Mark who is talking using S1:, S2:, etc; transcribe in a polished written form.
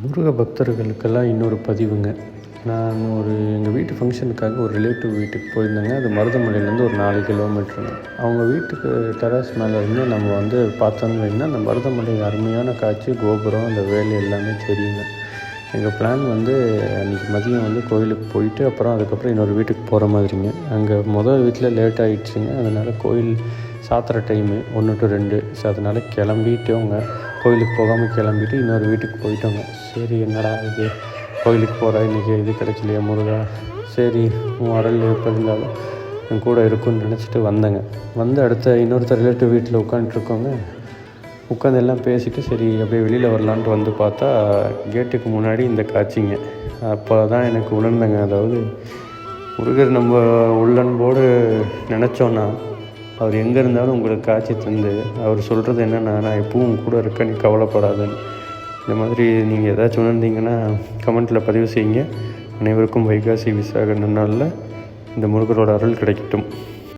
S1: முருக பக்தர்களுக்கெல்லாம் இன்னொரு பதிவுங்க. நான் எங்கள் வீட்டு ஃபங்க்ஷனுக்காக ஒரு ரிலேட்டிவ் வீட்டுக்கு போயிருந்தேங்க. அது மருதமலையிலேருந்து ஒரு 4 கிலோமீட்டருங்க. அவங்க வீட்டுக்கு டெரஸ் மேலே இருந்து நம்ம பார்த்தோன்னு வைங்கன்னா, அந்த மருதமலை அருமையான காட்சி, கோபுரம், அந்த வேலி எல்லாமே தெரியுங்க. எங்கள் பிளான் அன்றைக்கி மதியம் கோயிலுக்கு போயிட்டு அதுக்கப்புறம் இன்னொரு வீட்டுக்கு போகிற மாதிரிங்க. அங்கே வீட்டில் லேட் ஆகிடுச்சுங்க. அதனால் கோயில் சாத்துற டைமு 1 to 2. ஸோ அதனால் கிளம்பிட்டோங்க. கோயிலுக்கு போகாமல் கிளம்பிட்டு இன்னொரு வீட்டுக்கு போயிட்டோங்க. சரி, என்னடா இது கோயிலுக்கு போகிற இன்றைக்கி இது கிடைக்கலையா முருகா, சரி உன் அருள் எப்போ இருந்தாலும் என் கூட இருக்குன்னு நினச்சிட்டு வந்தேங்க. அடுத்த இன்னொருத்தர் ரிலேட்டிவ் வீட்டில் உட்காந்துட்ருக்கோங்க. உட்காந்து எல்லாம் பேசிவிட்டு சரி அப்படியே வெளியில் வரலான்ட்டு பார்த்தா கேட்டுக்கு முன்னாடி இந்த காட்சிங்க. அப்போ தான் எனக்கு உணர்ந்தேங்க. அதாவது முருகர் நம்ம உள்ளன்போடு நினச்சோன்னா அவர் எங்கே இருந்தாலும் உங்களுக்கு காட்சி தந்து அவர் சொல்கிறது என்னென்னா, நான் எப்பவும் கூட இருக்கேன், நீ கவலைப்படாதுன்னு. இந்த மாதிரி நீங்கள் ஏதாச்சும் உணர்ந்தீங்கன்னா கமெண்ட்டில் பதிவு செய்யுங்க. அனைவருக்கும் வைகாசி விசாக நன்னாளில் இந்த முருகரோட அருள் கிடைக்கட்டும்.